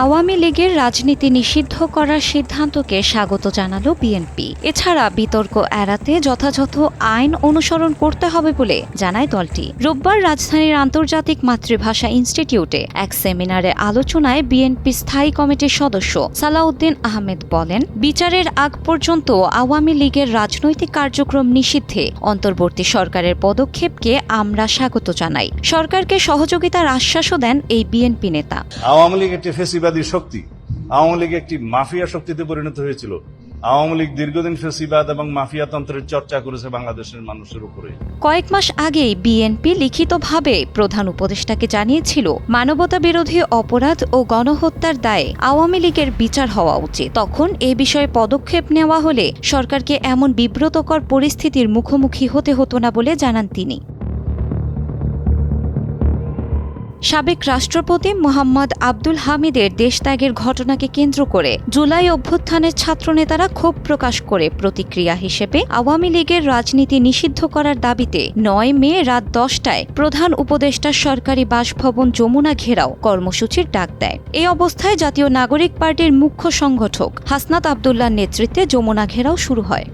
আওয়ামী লীগের রাজনীতি নিষিদ্ধ করার সিদ্ধান্তকে স্বাগত জানালো বিএনপি। এছাড়া বিতর্ক এড়াতে যথাযথ আইন অনুসরণ করতে হবে বলে জানায় দলটি। রোববার রাজধানীর আন্তর্জাতিক মাতৃভাষা ইনস্টিটিউটে এক সেমিনারে আলোচনায় বিএনপি স্থায়ী কমিটির সদস্য সালাউদ্দিন আহমেদ বলেন, বিচারের আগ পর্যন্ত আওয়ামী লীগের রাজনৈতিক কার্যক্রম নিষিদ্ধে অন্তর্বর্তী সরকারের পদক্ষেপকে আমরা স্বাগত জানাই। সরকারকে সহযোগিতার আশ্বাসও দেন এই বিএনপি নেতা। আওয়ামী লীগ একটি ফেসিবাদী শক্তি, আওয়ামী লীগ একটি মাফিয়া শক্তিতে পরিণত হয়েছিল। আওয়ামী লীগ দীর্ঘদিন ফেসিবাদ এবং মাফিয়াতন্ত্রের চর্চা করেছে বাংলাদেশের মানুষের উপরে। কয়েক মাস আগেই বিএনপি লিখিতভাবে প্রধান উপদেষ্টাকে জানিয়েছিল, মানবতা বিরোধী অপরাধ ও গণহত্যার দায়ে আওয়ামী লীগের বিচার হওয়া উচিত। তখন এ বিষয়ে পদক্ষেপ নেওয়া হলে সরকারকে এমন বিব্রতকর পরিস্থিতির মুখোমুখি হতে হতো না বলে জানান তিনি। সাবেক রাষ্ট্রপতি মোহাম্মদ আব্দুল হামিদের দেশত্যাগের ঘটনাকে কেন্দ্র করে জুলাই অভ্যুত্থানের ছাত্রনেতারা ক্ষোভ প্রকাশ করে প্রতিক্রিয়া হিসেবে আওয়ামী লীগের রাজনীতি নিষিদ্ধ করার দাবিতে ৯ মে রাত ১০টায় প্রধান উপদেষ্টার সরকারি বাসভবন যমুনা ঘেরাও কর্মসূচির ডাক দেয়। এই অবস্থায় জাতীয় নাগরিক পার্টির মুখ্য সংগঠক হাসনাত আব্দুল্লাহর নেতৃত্বে যমুনা ঘেরাও শুরু হয়।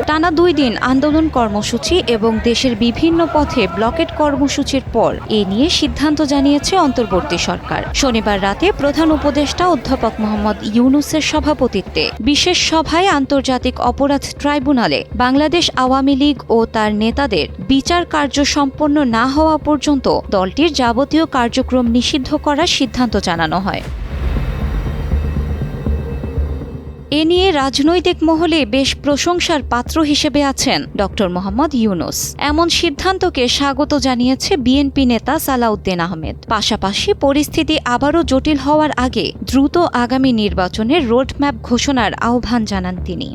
টানা ২ দিন আন্দোলন কর্মসূচি এবং দেশের বিভিন্ন পথে ব্লকেট কর্মসূচির পর এ নিয়ে সিদ্ধান্ত জানিয়েছে অন্তর্বর্তী সরকার। শনিবার রাতে প্রধান উপদেষ্টা অধ্যাপক মোহাম্মদ ইউনূসের সভাপতিত্বে বিশেষ সভায় আন্তর্জাতিক অপরাধ ট্রাইব্যুনালে বাংলাদেশ আওয়ামী লীগ ও তার নেতাদের বিচার কার্য সম্পন্ন না হওয়া পর্যন্ত দলটির যাবতীয় কার্যক্রম নিষিদ্ধ করার সিদ্ধান্ত জানানো হয়। এ নিয়ে রাজনৈতিক মহলে বেশ প্রশংসার পাত্র হিসেবে আছেন ড মোহাম্মদ ইউনূস। এমন সিদ্ধান্তকে স্বাগত জানিয়েছে বিএনপি নেতা সালাউদ্দিন আহমেদ। পাশাপাশি পরিস্থিতি আবারও জটিল হওয়ার আগে দ্রুত আগামী নির্বাচনের রোডম্যাপ ঘোষণার আহ্বান জানান তিনি।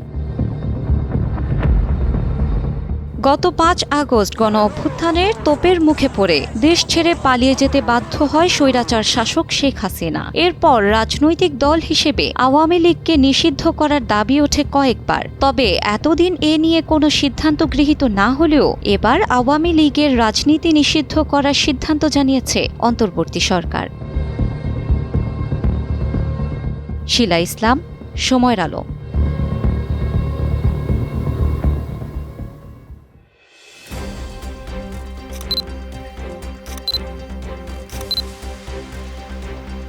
গত ৫ আগস্ট গণ অভ্যুত্থানের তোপের মুখে পড়ে দেশ ছেড়ে পালিয়ে যেতে বাধ্য হয় স্বৈরাচার শাসক শেখ হাসিনা। এরপর রাজনৈতিক দল হিসেবে আওয়ামী লীগকে নিষিদ্ধ করার দাবি ওঠে কয়েকবার। তবে এতদিন এ নিয়ে কোনো সিদ্ধান্ত গৃহীত না হলেও এবার আওয়ামী লীগের রাজনীতি নিষিদ্ধ করার সিদ্ধান্ত জানিয়েছে অন্তর্বর্তী সরকার। শিলা ইসলাম, সময়ের আলো।